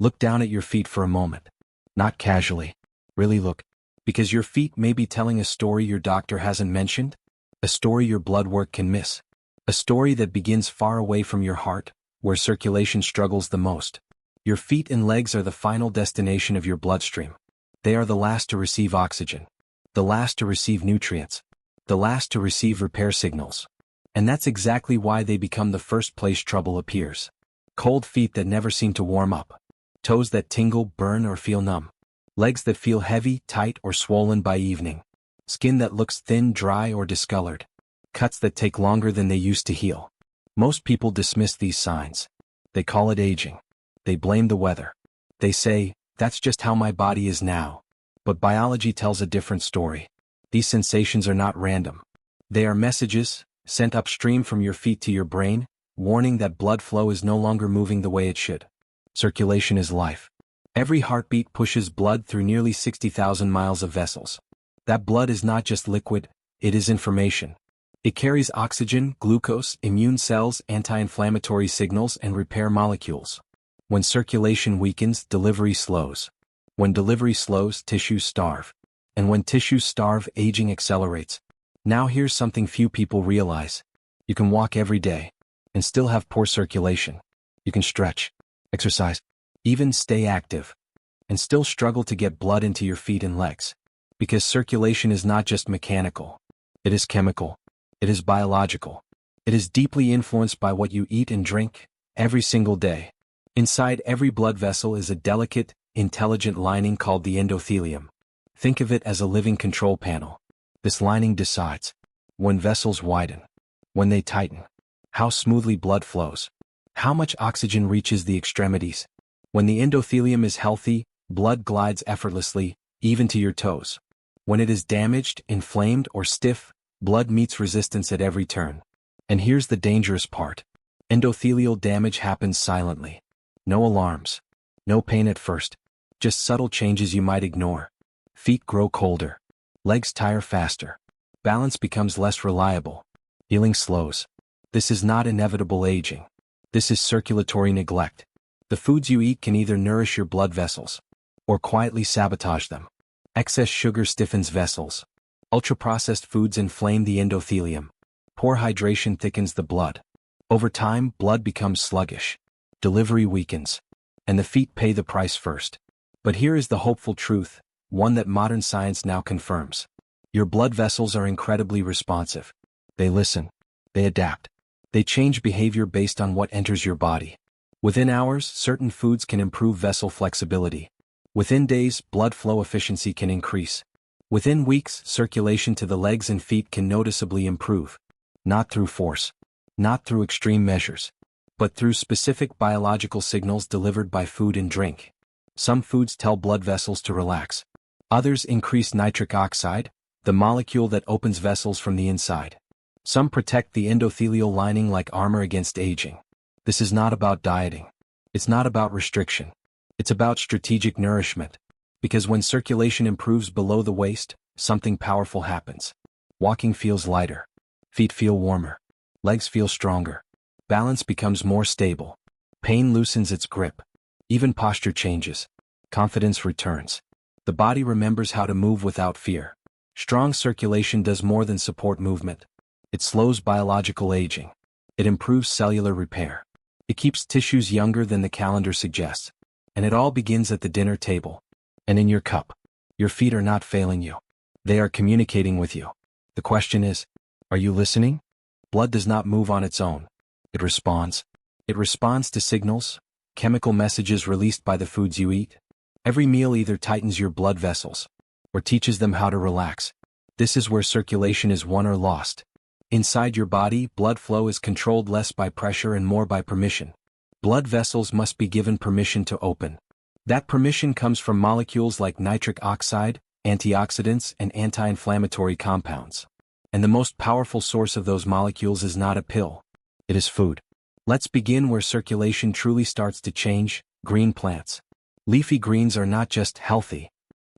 Look down at your feet for a moment. Not casually. Really look. Because your feet may be telling a story your doctor hasn't mentioned, a story your blood work can miss, a story that begins far away from your heart, where circulation struggles the most. Your feet and legs are the final destination of your bloodstream. They are the last to receive oxygen, the last to receive nutrients, the last to receive repair signals. And that's exactly why they become the first place trouble appears. Cold feet that never seem to warm up. Toes that tingle, burn, or feel numb. Legs that feel heavy, tight, or swollen by evening. Skin that looks thin, dry, or discolored. Cuts that take longer than they used to heal. Most people dismiss these signs. They call it aging. They blame the weather. They say, that's just how my body is now. But biology tells a different story. These sensations are not random. They are messages, sent upstream from your feet to your brain, warning that blood flow is no longer moving the way it should. Circulation is life. Every heartbeat pushes blood through nearly 60,000 miles of vessels. That blood is not just liquid, it is information. It carries oxygen, glucose, immune cells, anti-inflammatory signals, and repair molecules. When circulation weakens, delivery slows. When delivery slows, tissues starve. And when tissues starve, aging accelerates. Now here's something few people realize. You can walk every day and still have poor circulation. You can stretch, exercise, even stay active, and still struggle to get blood into your feet and legs. Because circulation is not just mechanical. It is chemical. It is biological. It is deeply influenced by what you eat and drink every single day. Inside every blood vessel is a delicate, intelligent lining called the endothelium. Think of it as a living control panel. This lining decides when vessels widen, when they tighten, how smoothly blood flows, how much oxygen reaches the extremities. When the endothelium is healthy, blood glides effortlessly, even to your toes. When it is damaged, inflamed, or stiff, blood meets resistance at every turn. And here's the dangerous part. Endothelial damage happens silently. No alarms. No pain at first. Just subtle changes you might ignore. Feet grow colder. Legs tire faster. Balance becomes less reliable. Healing slows. This is not inevitable aging. This is circulatory neglect. The foods you eat can either nourish your blood vessels or quietly sabotage them. Excess sugar stiffens vessels. Ultra-processed foods inflame the endothelium. Poor hydration thickens the blood. Over time, blood becomes sluggish. Delivery weakens. And the feet pay the price first. But here is the hopeful truth, one that modern science now confirms. Your blood vessels are incredibly responsive. They listen. They adapt. They change behavior based on what enters your body. Within hours, certain foods can improve vessel flexibility. Within days, blood flow efficiency can increase. Within weeks, circulation to the legs and feet can noticeably improve. Not through force. Not through extreme measures. But through specific biological signals delivered by food and drink. Some foods tell blood vessels to relax. Others increase nitric oxide, the molecule that opens vessels from the inside. Some protect the endothelial lining like armor against aging. This is not about dieting. It's not about restriction. It's about strategic nourishment. Because when circulation improves below the waist, something powerful happens. Walking feels lighter. Feet feel warmer. Legs feel stronger. Balance becomes more stable. Pain loosens its grip. Even posture changes. Confidence returns. The body remembers how to move without fear. Strong circulation does more than support movement. It slows biological aging. It improves cellular repair. It keeps tissues younger than the calendar suggests. And it all begins at the dinner table. And in your cup. Your feet are not failing you. They are communicating with you. The question is, are you listening? Blood does not move on its own. It responds. It responds to signals, chemical messages released by the foods you eat. Every meal either tightens your blood vessels or teaches them how to relax. This is where circulation is won or lost. Inside your body, blood flow is controlled less by pressure and more by permission. Blood vessels must be given permission to open. That permission comes from molecules like nitric oxide, antioxidants, and anti-inflammatory compounds. And the most powerful source of those molecules is not a pill. It is food. Let's begin where circulation truly starts to change: green plants. Leafy greens are not just healthy.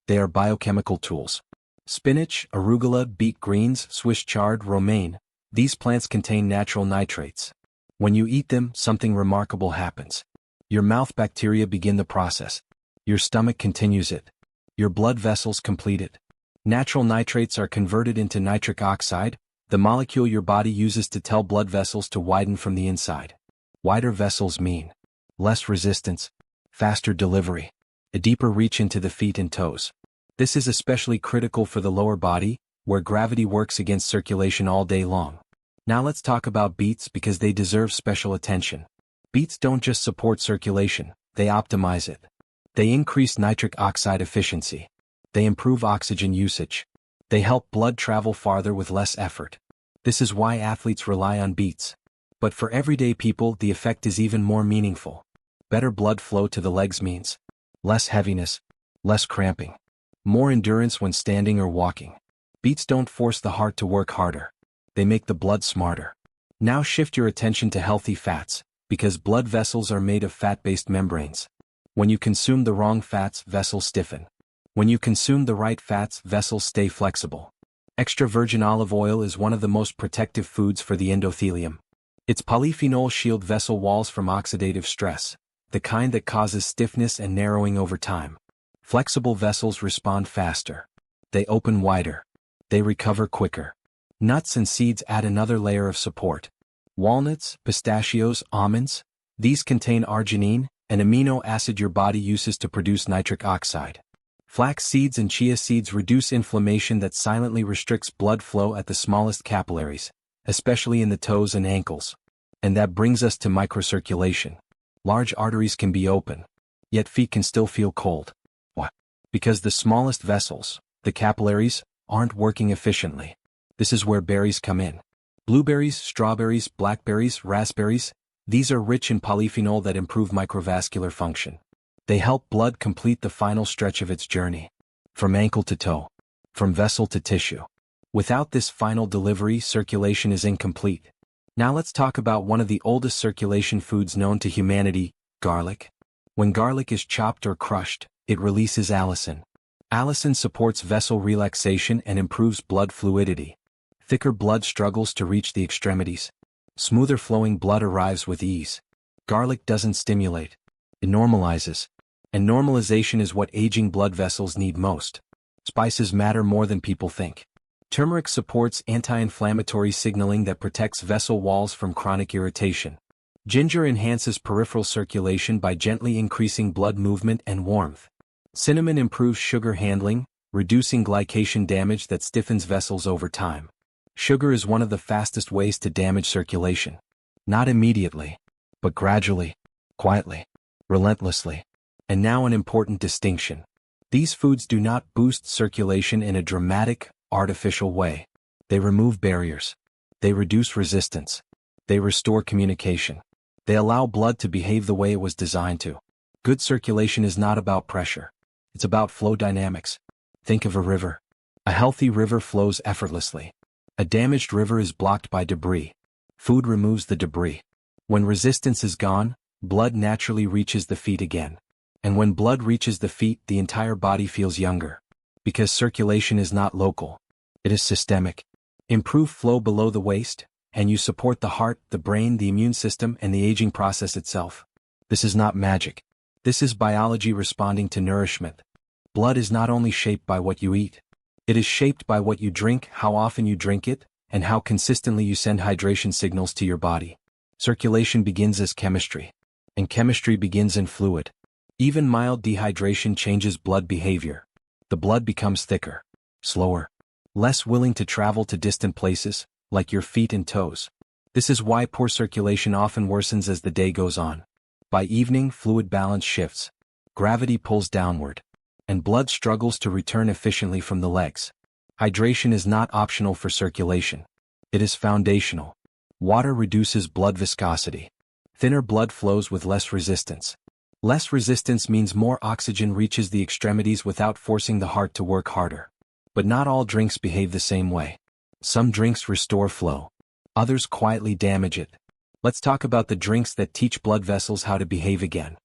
They are biochemical tools. Spinach, arugula, beet greens, Swiss chard, romaine. These plants contain natural nitrates. When you eat them, something remarkable happens. Your mouth bacteria begin the process. Your stomach continues it. Your blood vessels complete it. Natural nitrates are converted into nitric oxide, the molecule your body uses to tell blood vessels to widen from the inside. Wider vessels mean less resistance, faster delivery, a deeper reach into the feet and toes. This is especially critical for the lower body, where gravity works against circulation all day long. Now let's talk about beets because they deserve special attention. Beets don't just support circulation, they optimize it. They increase nitric oxide efficiency. They improve oxygen usage. They help blood travel farther with less effort. This is why athletes rely on beets. But for everyday people, the effect is even more meaningful. Better blood flow to the legs means less heaviness, less cramping, more endurance when standing or walking. Beets don't force the heart to work harder. They make the blood smarter. Now shift your attention to healthy fats, because blood vessels are made of fat-based membranes. When you consume the wrong fats, vessels stiffen. When you consume the right fats, vessels stay flexible. Extra virgin olive oil is one of the most protective foods for the endothelium. Its polyphenols shield vessel walls from oxidative stress, the kind that causes stiffness and narrowing over time. Flexible vessels respond faster. They open wider. They recover quicker. Nuts and seeds add another layer of support. Walnuts, pistachios, almonds, these contain arginine, an amino acid your body uses to produce nitric oxide. Flax seeds and chia seeds reduce inflammation that silently restricts blood flow at the smallest capillaries, especially in the toes and ankles. And that brings us to microcirculation. Large arteries can be open, yet feet can still feel cold. Why? Because the smallest vessels, the capillaries, aren't working efficiently. This is where berries come in. Blueberries, strawberries, blackberries, raspberries, these are rich in polyphenol that improve microvascular function. They help blood complete the final stretch of its journey. From ankle to toe. From vessel to tissue. Without this final delivery, circulation is incomplete. Now let's talk about one of the oldest circulation foods known to humanity, garlic. When garlic is chopped or crushed, it releases allicin. Allicin supports vessel relaxation and improves blood fluidity. Thicker blood struggles to reach the extremities. Smoother flowing blood arrives with ease. Garlic doesn't stimulate. It normalizes. And normalization is what aging blood vessels need most. Spices matter more than people think. Turmeric supports anti-inflammatory signaling that protects vessel walls from chronic irritation. Ginger enhances peripheral circulation by gently increasing blood movement and warmth. Cinnamon improves sugar handling, reducing glycation damage that stiffens vessels over time. Sugar is one of the fastest ways to damage circulation. Not immediately, but gradually, quietly, relentlessly. And now an important distinction. These foods do not boost circulation in a dramatic, artificial way. They remove barriers. They reduce resistance. They restore communication. They allow blood to behave the way it was designed to. Good circulation is not about pressure. It's about flow dynamics. Think of a river. A healthy river flows effortlessly. A damaged river is blocked by debris. Food removes the debris. When resistance is gone, blood naturally reaches the feet again. And when blood reaches the feet, the entire body feels younger. Because circulation is not local. It is systemic. Improve flow below the waist, and you support the heart, the brain, the immune system, and the aging process itself. This is not magic. This is biology responding to nourishment. Blood is not only shaped by what you eat. It is shaped by what you drink, how often you drink it, and how consistently you send hydration signals to your body. Circulation begins as chemistry. And chemistry begins in fluid. Even mild dehydration changes blood behavior. The blood becomes thicker, slower, less willing to travel to distant places, like your feet and toes. This is why poor circulation often worsens as the day goes on. By evening, fluid balance shifts. Gravity pulls downward. And blood struggles to return efficiently from the legs. Hydration is not optional for circulation. It is foundational. Water reduces blood viscosity. Thinner blood flows with less resistance. Less resistance means more oxygen reaches the extremities without forcing the heart to work harder. But not all drinks behave the same way. Some drinks restore flow. Others quietly damage it. Let's talk about the drinks that teach blood vessels how to behave again.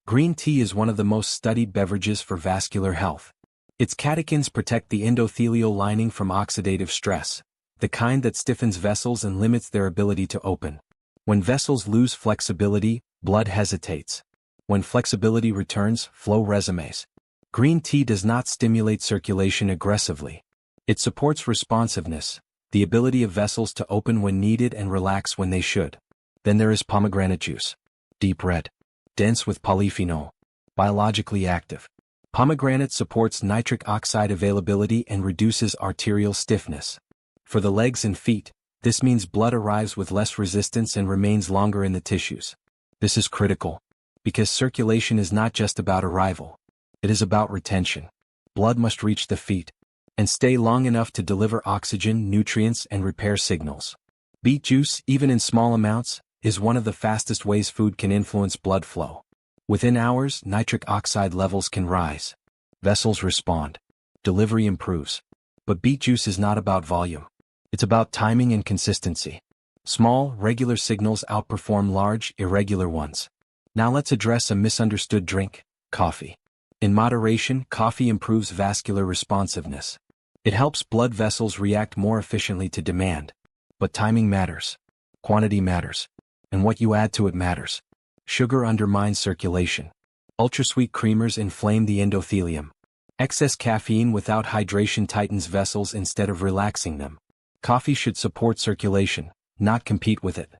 Green tea is one of the most studied beverages for vascular health. Its catechins protect the endothelial lining from oxidative stress, the kind that stiffens vessels and limits their ability to open. When vessels lose flexibility, blood hesitates. When flexibility returns, flow resumes. Green tea does not stimulate circulation aggressively. It supports responsiveness, the ability of vessels to open when needed and relax when they should. Then there is pomegranate juice. Deep red. Dense with polyphenol. Biologically active. Pomegranate supports nitric oxide availability and reduces arterial stiffness. For the legs and feet, this means blood arrives with less resistance and remains longer in the tissues. This is critical, because circulation is not just about arrival. It is about retention. Blood must reach the feet and stay long enough to deliver oxygen, nutrients, and repair signals. Beet juice, even in small amounts, is one of the fastest ways food can influence blood flow. Within hours, nitric oxide levels can rise. Vessels respond. Delivery improves. But beet juice is not about volume. It's about timing and consistency. Small, regular signals outperform large, irregular ones. Now let's address a misunderstood drink: coffee. In moderation, coffee improves vascular responsiveness. It helps blood vessels react more efficiently to demand. But timing matters. Quantity matters. And what you add to it matters. Sugar undermines circulation. Ultrasweet creamers inflame the endothelium. Excess caffeine without hydration tightens vessels instead of relaxing them. Coffee should support circulation, not compete with it.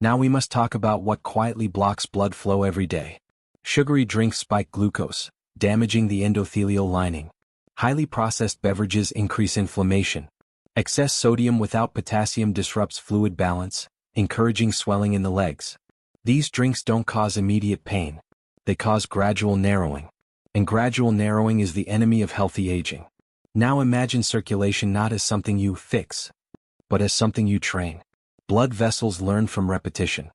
Now we must talk about what quietly blocks blood flow every day. Sugary drinks spike glucose, damaging the endothelial lining. Highly processed beverages increase inflammation. Excess sodium without potassium disrupts fluid balance, encouraging swelling in the legs. These drinks don't cause immediate pain. They cause gradual narrowing. And gradual narrowing is the enemy of healthy aging. Now imagine circulation not as something you fix, but as something you train. Blood vessels learn from repetition.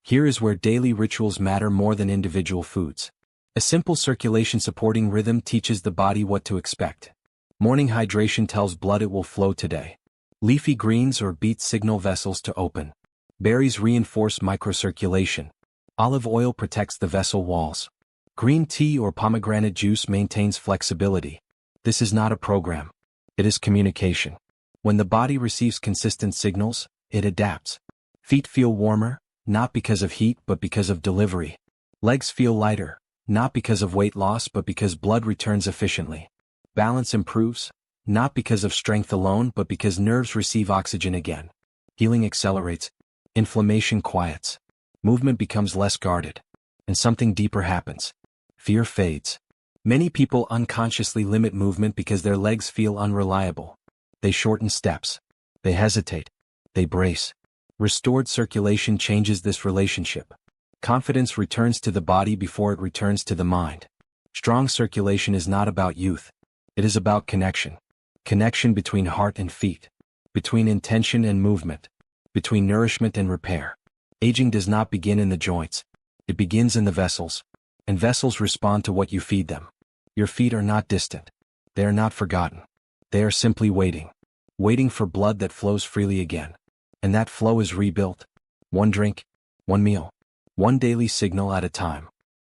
Here is where daily rituals matter more than individual foods. A simple circulation-supporting rhythm teaches the body what to expect. Morning hydration tells blood it will flow today. Leafy greens or beets signal vessels to open. Berries reinforce microcirculation. Olive oil protects the vessel walls. Green tea or pomegranate juice maintains flexibility. This is not a program. It is communication. When the body receives consistent signals, it adapts. Feet feel warmer, not because of heat but because of delivery. Legs feel lighter, not because of weight loss but because blood returns efficiently. Balance improves, not because of strength alone but because nerves receive oxygen again. Healing accelerates. Inflammation quiets. Movement becomes less guarded. And something deeper happens. Fear fades. Many people unconsciously limit movement because their legs feel unreliable. They shorten steps. They hesitate. They brace. Restored circulation changes this relationship. Confidence returns to the body before it returns to the mind. Strong circulation is not about youth. It is about connection. Connection between heart and feet. Between intention and movement. Between nourishment and repair. Aging does not begin in the joints. It begins in the vessels. And vessels respond to what you feed them. Your feet are not distant. They are not forgotten. They are simply waiting. Waiting for blood that flows freely again. And that flow is rebuilt. One drink, one meal, one daily signal at a time.